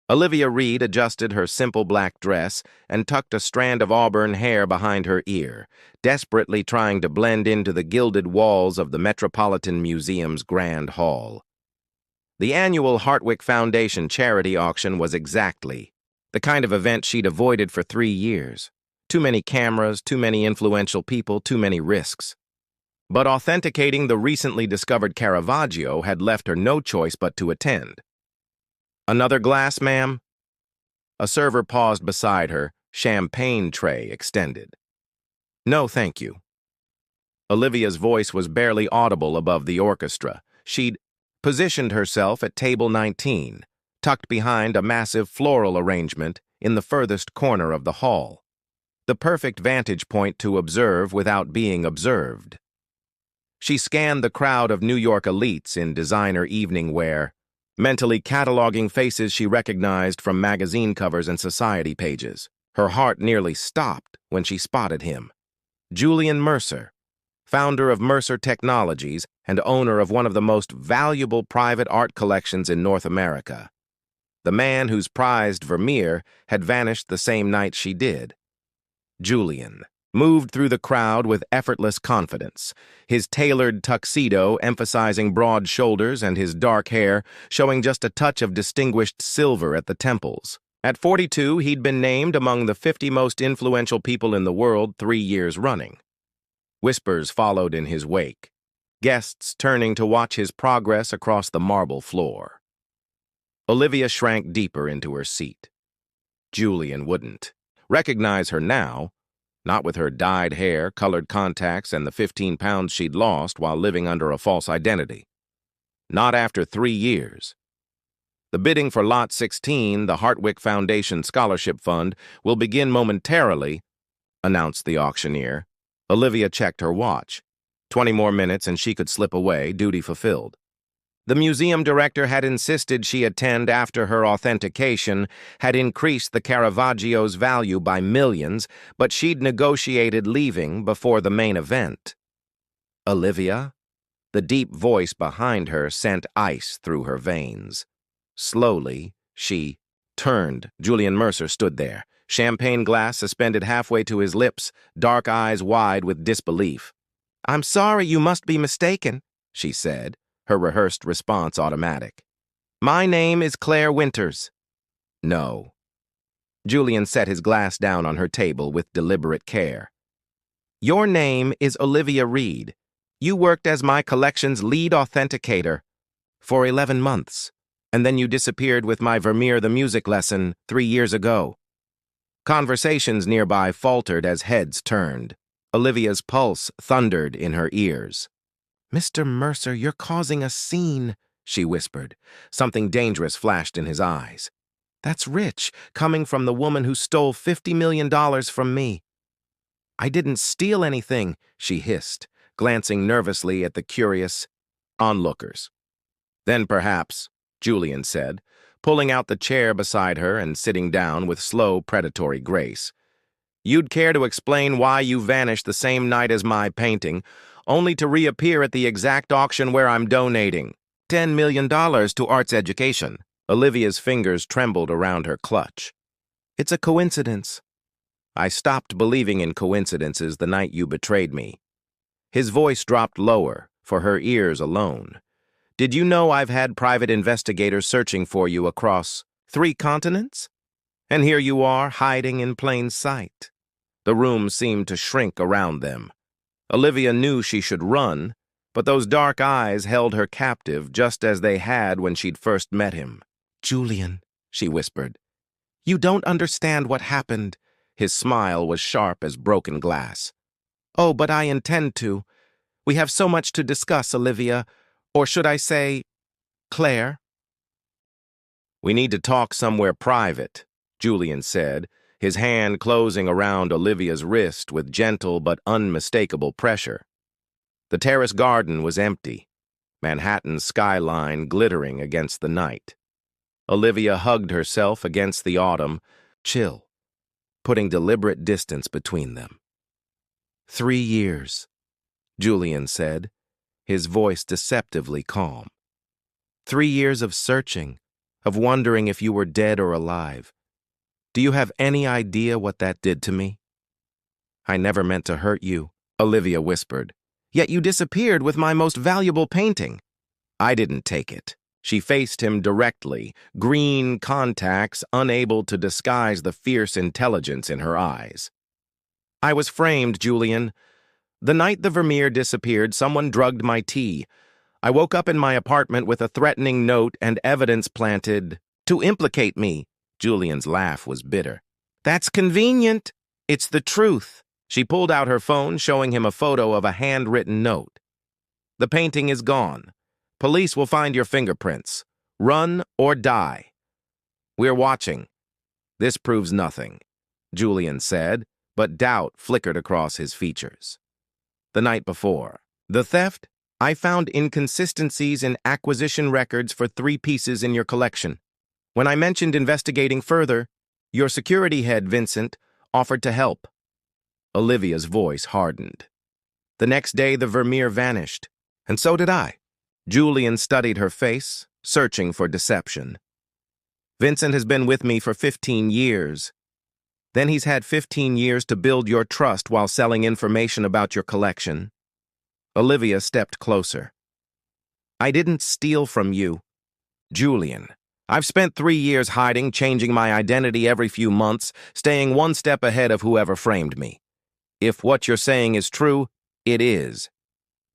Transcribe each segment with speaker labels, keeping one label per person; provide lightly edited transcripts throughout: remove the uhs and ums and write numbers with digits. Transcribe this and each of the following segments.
Speaker 1: Olivia Reed adjusted her simple black dress and tucked a strand of auburn hair behind her ear, desperately trying to blend into the gilded walls of the Metropolitan Museum's Grand Hall. The annual Hartwick Foundation charity auction was exactly the kind of event she'd avoided for 3 years. Too many cameras, too many influential people, too many risks. But authenticating the recently discovered Caravaggio had left her no choice but to attend. "Another glass, ma'am?" A server paused beside her, champagne tray extended. "No, thank you." Olivia's voice was barely audible above the orchestra. She'd positioned herself at table 19, tucked behind a massive floral arrangement in the furthest corner of the hall. The perfect vantage point to observe without being observed. She scanned the crowd of New York elites in designer evening wear, mentally cataloging faces she recognized from magazine covers and society pages. Her heart nearly stopped when she spotted him. Julian Mercer, founder of Mercer Technologies and owner of one of the most valuable private art collections in North America. The man whose prized Vermeer had vanished the same night she did. Julian moved through the crowd with effortless confidence, his tailored tuxedo emphasizing broad shoulders and his dark hair showing just a touch of distinguished silver at the temples. At 42, he'd been named among the 50 most influential people in the world 3 years running. Whispers followed in his wake, guests turning to watch his progress across the marble floor. Olivia shrank deeper into her seat. Julian wouldn't recognize her now, not with her dyed hair, colored contacts, and the 15 pounds she'd lost while living under a false identity. Not after 3 years. The bidding for Lot 16, the Hartwick Foundation Scholarship Fund, will begin momentarily, announced the auctioneer. Olivia checked her watch. 20 more minutes and she could slip away, duty fulfilled. The museum director had insisted she attend after her authentication had increased the Caravaggio's value by millions, but she'd negotiated leaving before the main event. Olivia? The deep voice behind her sent ice through her veins. Slowly, she turned. Julian Mercer stood there, champagne glass suspended halfway to his lips, dark eyes wide with disbelief. "I'm sorry, you must be mistaken," she said, her rehearsed response automatic. "My name is Claire Winters." "No." Julian set his glass down on her table with deliberate care. "Your name is Olivia Reed. You worked as my collection's lead authenticator for 11 months, and then you disappeared with my Vermeer the music lesson 3 years ago." Conversations nearby faltered as heads turned. Olivia's pulse thundered in her ears. "Mr. Mercer, you're causing a scene," she whispered. Something dangerous flashed in his eyes. "That's rich, coming from the woman who stole $50 million from me." "I didn't steal anything," she hissed, glancing nervously at the curious onlookers. "Then perhaps," Julian said, pulling out the chair beside her and sitting down with slow, predatory grace, "you'd care to explain why you vanished the same night as my painting, only to reappear at the exact auction where I'm donating $10 million to arts education." Olivia's fingers trembled around her clutch. "It's a coincidence." "I stopped believing in coincidences the night you betrayed me." His voice dropped lower, for her ears alone. "Did you know I've had private investigators searching for you across 3 continents? And here you are, hiding in plain sight." The room seemed to shrink around them. Olivia knew she should run, but those dark eyes held her captive just as they had when she'd first met him. "Julian," she whispered, "you don't understand what happened." His smile was sharp as broken glass. "Oh, but I intend to. We have so much to discuss, Olivia. Or should I say, Claire?" "We need to talk somewhere private," Julian said, his hand closing around Olivia's wrist with gentle but unmistakable pressure. The terrace garden was empty, Manhattan's skyline glittering against the night. Olivia hugged herself against the autumn, chill, putting deliberate distance between them. 3 years, Julian said, his voice deceptively calm. 3 years of searching, of wondering if you were dead or alive. Do you have any idea what that did to me? I never meant to hurt you, Olivia whispered. Yet you disappeared with my most valuable painting. I didn't take it. She faced him directly, green contacts unable to disguise the fierce intelligence in her eyes. I was framed, Julian. The night the Vermeer disappeared, someone drugged my tea. I woke up in my apartment with a threatening note and evidence planted to implicate me. Julian's laugh was bitter. That's convenient. It's the truth. She pulled out her phone, showing him a photo of a handwritten note. The painting is gone. Police will find your fingerprints. Run or die. We're watching. This proves nothing, Julian said, but doubt flickered across his features. The night before. The theft? I found inconsistencies in acquisition records for 3 pieces in your collection. When I mentioned investigating further, your security head, Vincent, offered to help. Olivia's voice hardened. The next day, the Vermeer vanished, and so did I. Julian studied her face, searching for deception. Vincent has been with me for 15 years. Then he's had 15 years to build your trust while selling information about your collection. Olivia stepped closer. I didn't steal from you. Julian, I've spent 3 years hiding, changing my identity every few months, staying one step ahead of whoever framed me. If what you're saying is true, it is.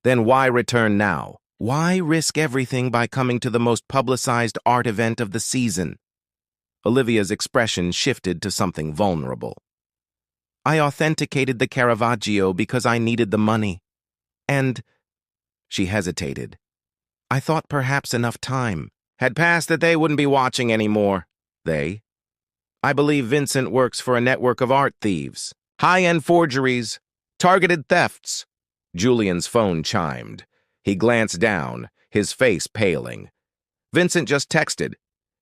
Speaker 1: Then why return now? Why risk everything by coming to the most publicized art event of the season? Olivia's expression shifted to something vulnerable. I authenticated the Caravaggio because I needed the money. And, she hesitated, I thought perhaps enough time had passed that they wouldn't be watching anymore. They? I believe Vincent works for a network of art thieves. High-end forgeries, targeted thefts. Julian's phone chimed. He glanced down, his face paling. Vincent just texted.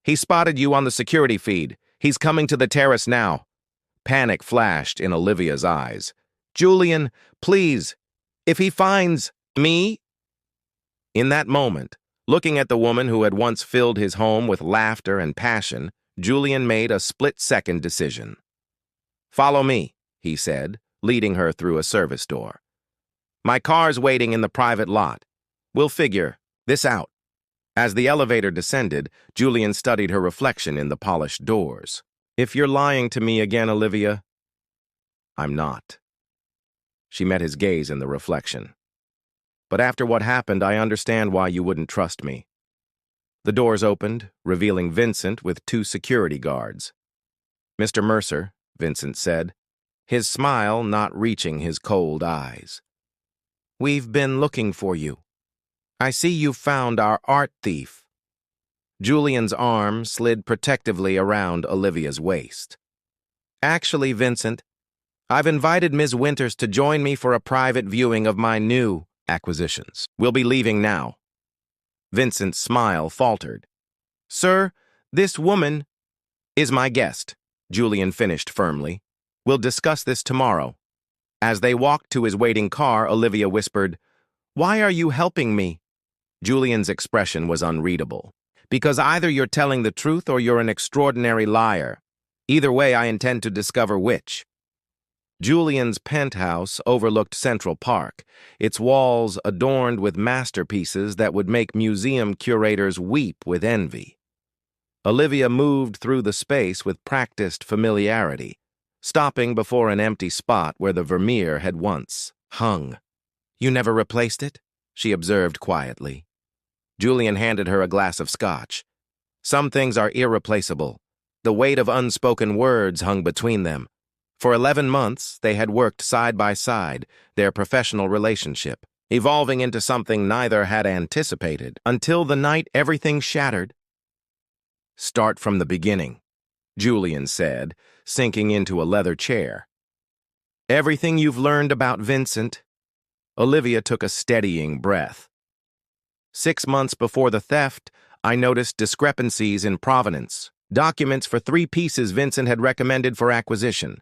Speaker 1: He spotted you on the security feed. He's coming to the terrace now. Panic flashed in Olivia's eyes. Julian, please, if he finds me... In that moment, looking at the woman who had once filled his home with laughter and passion, Julian made a split-second decision. Follow me, he said, leading her through a service door. My car's waiting in the private lot. We'll figure this out. As the elevator descended, Julian studied her reflection in the polished doors. If you're lying to me again, Olivia, I'm not. She met his gaze in the reflection. But after what happened, I understand why you wouldn't trust me. The doors opened, revealing Vincent with 2 security guards. Mr. Mercer, Vincent said, his smile not reaching his cold eyes. We've been looking for you. I see you found our art thief. Julian's arm slid protectively around Olivia's waist. Actually, Vincent, I've invited Ms. Winters to join me for a private viewing of my new acquisitions. We'll be leaving now. Vincent's smile faltered. Sir, this woman is my guest, Julian finished firmly. We'll discuss this tomorrow. As they walked to his waiting car, Olivia whispered, Why are you helping me? Julian's expression was unreadable. Because either you're telling the truth or you're an extraordinary liar. Either way, I intend to discover which. Julian's penthouse overlooked Central Park, its walls adorned with masterpieces that would make museum curators weep with envy. Olivia moved through the space with practiced familiarity, stopping before an empty spot where the Vermeer had once hung. You never replaced it? She observed quietly. Julian handed her a glass of scotch. Some things are irreplaceable. The weight of unspoken words hung between them. For 11 months, they had worked side by side, their professional relationship, evolving into something neither had anticipated, until the night everything shattered. Start from the beginning, Julian said, sinking into a leather chair. Everything you've learned about Vincent. Olivia took a steadying breath. 6 months before the theft, I noticed discrepancies in provenance, documents for 3 pieces Vincent had recommended for acquisition.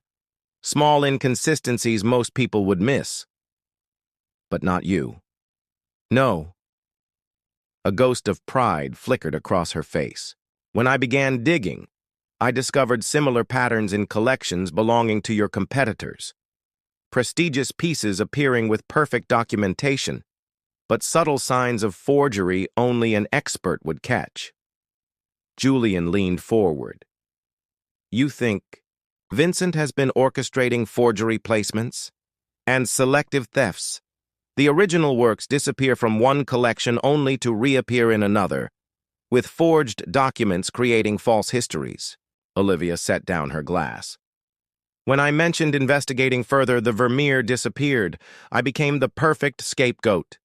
Speaker 1: Small inconsistencies most people would miss. But not you. No. A ghost of pride flickered across her face. When I began digging, I discovered similar patterns in collections belonging to your competitors. Prestigious pieces appearing with perfect documentation, but subtle signs of forgery only an expert would catch. Julian leaned forward. You think Vincent has been orchestrating forgery placements and selective thefts? The original works disappear from one collection only to reappear in another, with forged documents creating false histories. Olivia set down her glass. When I mentioned investigating further, the Vermeer disappeared. I became the perfect scapegoat.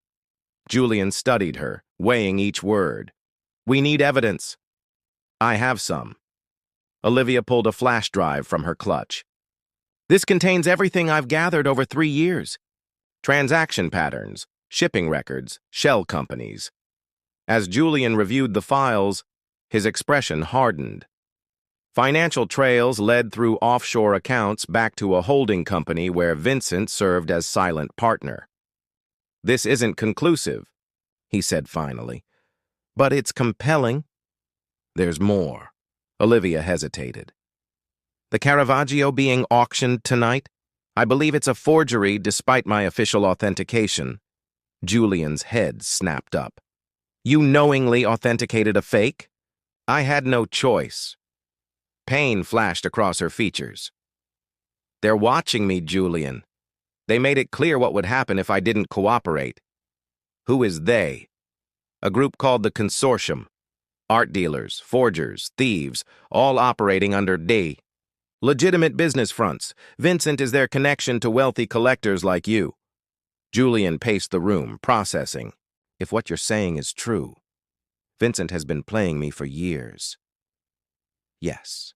Speaker 1: Julian studied her, weighing each word. We need evidence. I have some. Olivia pulled a flash drive from her clutch. This contains everything I've gathered over 3 years. Transaction patterns, shipping records, shell companies. As Julian reviewed the files, his expression hardened. Financial trails led through offshore accounts back to a holding company where Vincent served as silent partner. This isn't conclusive, he said finally, but it's compelling. There's more. Olivia hesitated. The Caravaggio being auctioned tonight? I believe it's a forgery despite my official authentication. Julian's head snapped up. You knowingly authenticated a fake? I had no choice. Pain flashed across her features. They're watching me, Julian. They made it clear what would happen if I didn't cooperate. Who is they? A group called the Consortium. Art dealers, forgers, thieves, all operating under D. Legitimate business fronts. Vincent is their connection to wealthy collectors like you. Julian paced the room, processing. If what you're saying is true, Vincent has been playing me for years. Yes.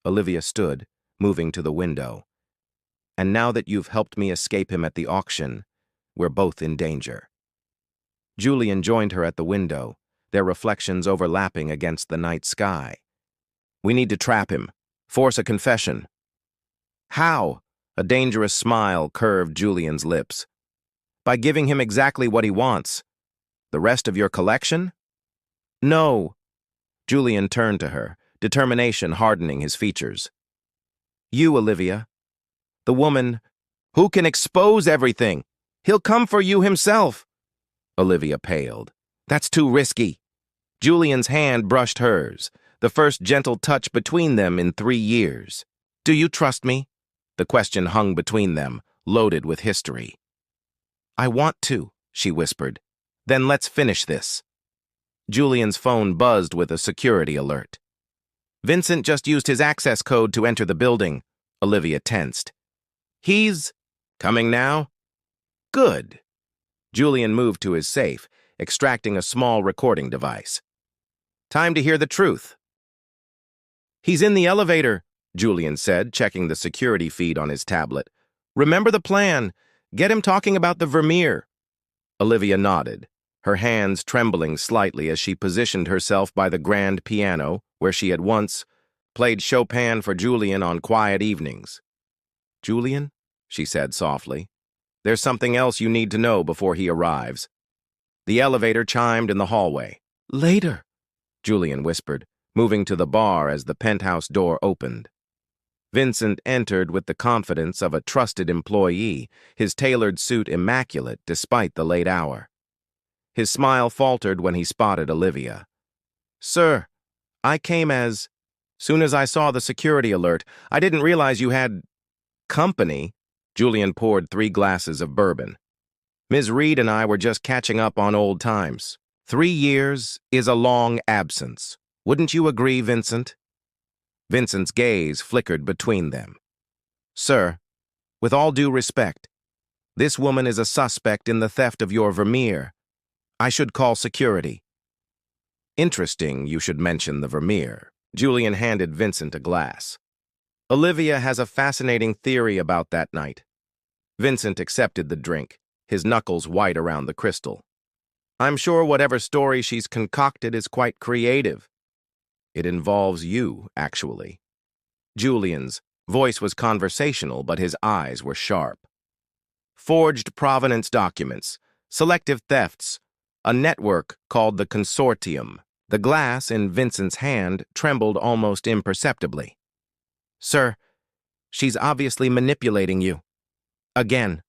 Speaker 1: Olivia stood, moving to the window. And now that you've helped me escape him at the auction, we're both in danger. Julian joined her at the window, their reflections overlapping against the night sky. We need to trap him, force a confession. How? A dangerous smile curved Julian's lips. By giving him exactly what he wants. The rest of your collection? No. Julian turned to her, determination hardening his features. You, Olivia. The woman who can expose everything. He'll come for you himself. Olivia paled. That's too risky. Julian's hand brushed hers, the first gentle touch between them in 3 years. Do you trust me? The question hung between them, loaded with history. I want to, she whispered. Then let's finish this. Julian's phone buzzed with a security alert. Vincent just used his access code to enter the building. Olivia tensed. He's coming now? Good. Julian moved to his safe, extracting a small recording device. Time to hear the truth. He's in the elevator, Julian said, checking the security feed on his tablet. Remember the plan. Get him talking about the Vermeer. Olivia nodded, her hands trembling slightly as she positioned herself by the grand piano where she had once played Chopin for Julian on quiet evenings. Julian, she said softly, there's something else you need to know before he arrives. The elevator chimed in the hallway. Later, Julian whispered, moving to the bar as the penthouse door opened. Vincent entered with the confidence of a trusted employee, his tailored suit immaculate despite the late hour. His smile faltered when he spotted Olivia. Sir, I came as... Soon as I saw the security alert, I didn't realize you had... company. Julian poured 3 glasses of bourbon. Ms. Reed and I were just catching up on old times. 3 years is a long absence. Wouldn't you agree, Vincent? Vincent's gaze flickered between them. Sir, with all due respect, this woman is a suspect in the theft of your Vermeer. I should call security. Interesting you should mention the Vermeer. Julian handed Vincent a glass. Olivia has a fascinating theory about that night. Vincent accepted the drink, his knuckles white around the crystal. I'm sure whatever story she's concocted is quite creative. It involves you, actually. Julian's voice was conversational, but his eyes were sharp. Forged provenance documents, selective thefts, a network called the Consortium. The glass in Vincent's hand trembled almost imperceptibly. "Sir, she's obviously manipulating you. Again."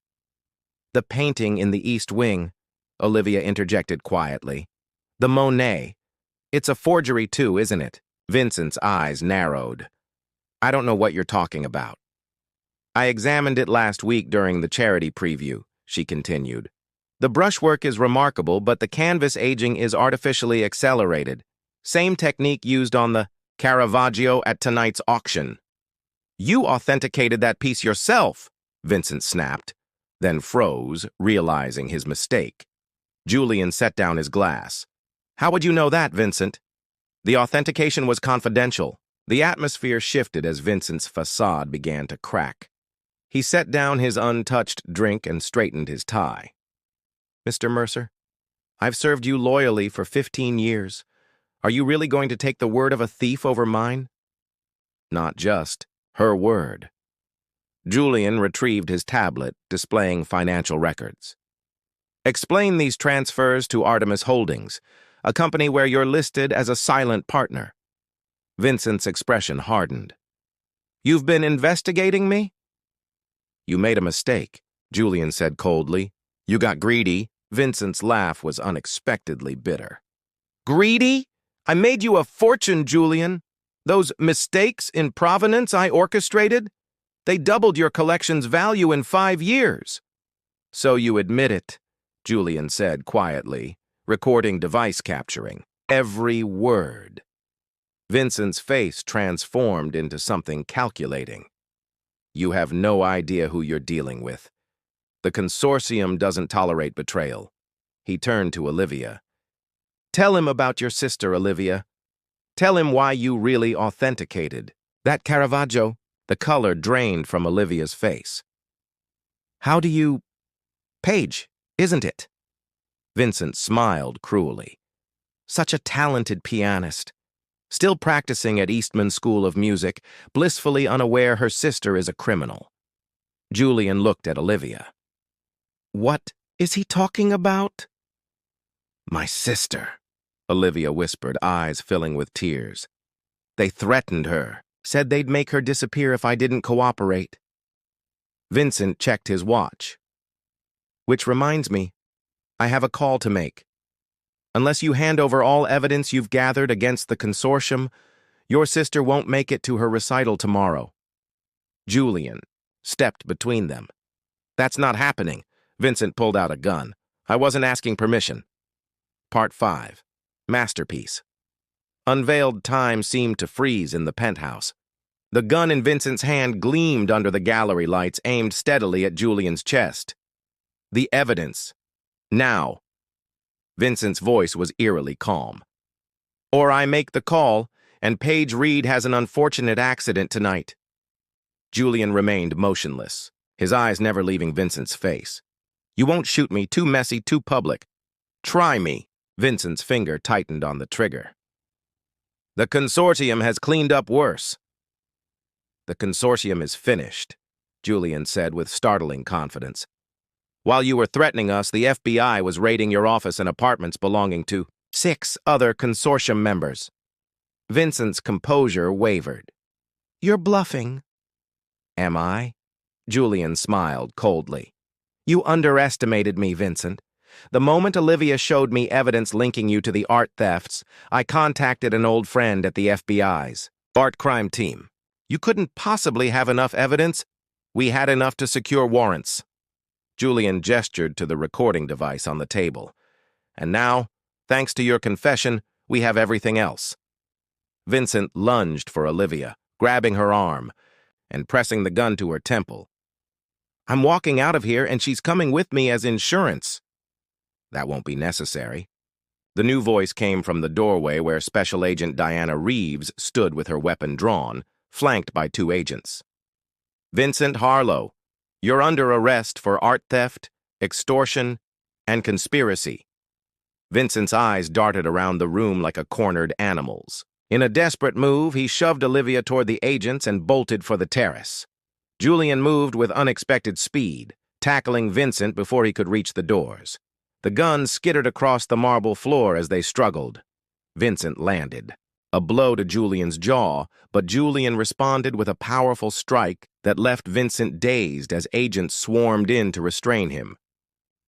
Speaker 1: "The painting in the East Wing," Olivia interjected quietly. "The Monet. It's a forgery too, isn't it?" Vincent's eyes narrowed. "I don't know what you're talking about." "I examined it last week during the charity preview," she continued. "The brushwork is remarkable, but the canvas aging is artificially accelerated. Same technique used on the Caravaggio at tonight's auction." "You authenticated that piece yourself," Vincent snapped, then froze, realizing his mistake. Julian set down his glass. "How would you know that, Vincent?" "The authentication was confidential." The atmosphere shifted as Vincent's facade began to crack. He set down his untouched drink and straightened his tie. "Mr. Mercer, I've served you loyally for 15 years. Are you really going to take the word of a thief over mine?" "Not just her word." Julian retrieved his tablet, displaying financial records. "Explain these transfers to Artemis Holdings, a company where you're listed as a silent partner." Vincent's expression hardened. "You've been investigating me?" "You made a mistake," Julian said coldly. "You got greedy." Vincent's laugh was unexpectedly bitter. "Greedy? I made you a fortune, Julian. Those mistakes in provenance I orchestrated? They doubled your collection's value in 5 years. "So you admit it," Julian said quietly, recording device capturing every word. Vincent's face transformed into something calculating. "You have no idea who you're dealing with. The consortium doesn't tolerate betrayal." He turned to Olivia. "Tell him about your sister, Olivia. Tell him why you really authenticated that Caravaggio." The color drained from Olivia's face. "How do you... Paige, isn't it?" Vincent smiled cruelly. "Such a talented pianist. Still practicing at Eastman School of Music, blissfully unaware her sister is a criminal." Julian looked at Olivia. "What is he talking about?" "My sister," Olivia whispered, eyes filling with tears. "They threatened her, said they'd make her disappear if I didn't cooperate." Vincent checked his watch. "Which reminds me, I have a call to make. Unless you hand over all evidence you've gathered against the consortium, your sister won't make it to her recital tomorrow." Julian stepped between them. "That's not happening." Vincent pulled out a gun. "I wasn't asking permission." Part 5. Masterpiece. Unveiled time seemed to freeze in the penthouse. The gun in Vincent's hand gleamed under the gallery lights, aimed steadily at Julian's chest. "The evidence. Now." Vincent's voice was eerily calm. "Or I make the call, and Paige Reed has an unfortunate accident tonight." Julian remained motionless, his eyes never leaving Vincent's face. "You won't shoot me. Too messy, too public." "Try me." Vincent's finger tightened on the trigger. "The consortium has cleaned up worse." "The consortium is finished," Julian said with startling confidence. "While you were threatening us, the FBI was raiding your office and apartments belonging to 6 other consortium members." Vincent's composure wavered. "You're bluffing." "Am I?" Julian smiled coldly. "You underestimated me, Vincent. The moment Olivia showed me evidence linking you to the art thefts, I contacted an old friend at the FBI's art crime team. You couldn't possibly have enough evidence. We had enough to secure warrants." Julian gestured to the recording device on the table. "And now, thanks to your confession, we have everything else." Vincent lunged for Olivia, grabbing her arm and pressing the gun to her temple. "I'm walking out of here, and she's coming with me as insurance." "That won't be necessary." The new voice came from the doorway where Special Agent Diana Reeves stood with her weapon drawn, flanked by 2 agents. "Vincent Harlow, you're under arrest for art theft, extortion, and conspiracy." Vincent's eyes darted around the room like a cornered animal's. In a desperate move, he shoved Olivia toward the agents and bolted for the terrace. Julian moved with unexpected speed, tackling Vincent before he could reach the doors. The gun skittered across the marble floor as they struggled. Vincent landed. A blow to Julian's jaw, but Julian responded with a powerful strike that left Vincent dazed as agents swarmed in to restrain him.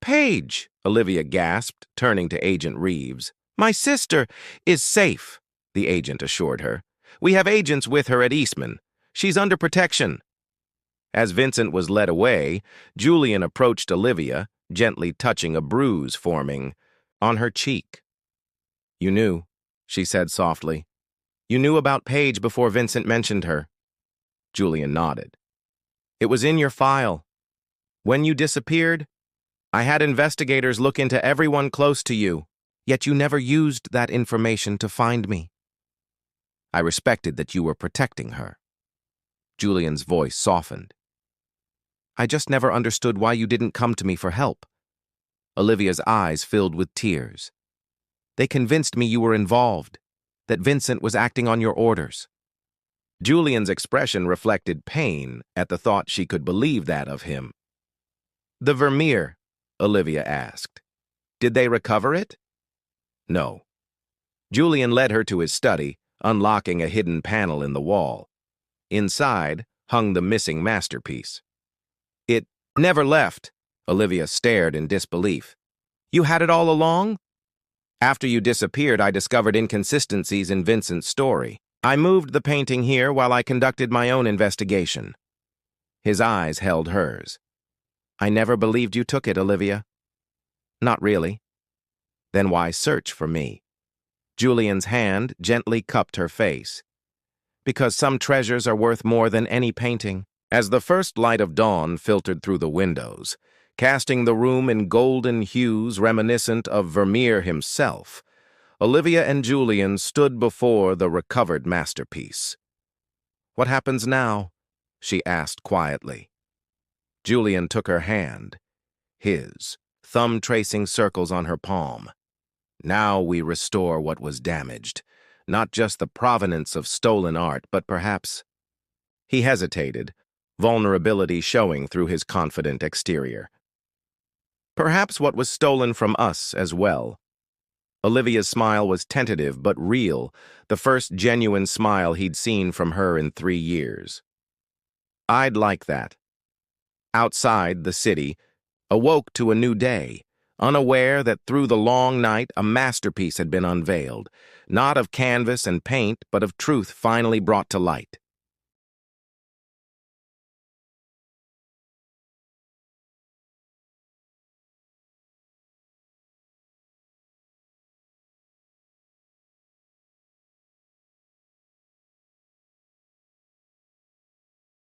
Speaker 1: "Paige," Olivia gasped, turning to Agent Reeves. "My sister is safe," the agent assured her. "We have agents with her at Eastman. She's under protection." As Vincent was led away, Julian approached Olivia, gently touching a bruise forming on her cheek. "You knew," she said softly. "You knew about Paige before Vincent mentioned her." Julian nodded. "It was in your file. When you disappeared, I had investigators look into everyone close to you, yet you never used that information to find me. I respected that you were protecting her." Julian's voice softened. "I just never understood why you didn't come to me for help." Olivia's eyes filled with tears. "They convinced me you were involved, that Vincent was acting on your orders." Julian's expression reflected pain at the thought she could believe that of him. "The Vermeer," Olivia asked. "Did they recover it?" "No." Julian led her to his study, unlocking a hidden panel in the wall. Inside hung the missing masterpiece. "It never left," Olivia stared in disbelief. "You had it all along?" "After you disappeared, I discovered inconsistencies in Vincent's story. I moved the painting here while I conducted my own investigation." His eyes held hers. "I never believed you took it, Olivia." "Not really." "Then why search for me?" Julian's hand gently cupped her face. "Because some treasures are worth more than any painting." As the first light of dawn filtered through the windows, casting the room in golden hues reminiscent of Vermeer himself, Olivia and Julian stood before the recovered masterpiece. "What happens now?" she asked quietly. Julian took her hand, his, thumb tracing circles on her palm. "Now we restore what was damaged, not just the provenance of stolen art, but perhaps—" He hesitated, vulnerability showing through his confident exterior. "Perhaps what was stolen from us as well." Olivia's smile was tentative but real, the first genuine smile he'd seen from her in 3 years. "I'd like that." Outside, the city awoke to a new day, unaware that through the long night a masterpiece had been unveiled, not of canvas and paint, but of truth finally brought to light.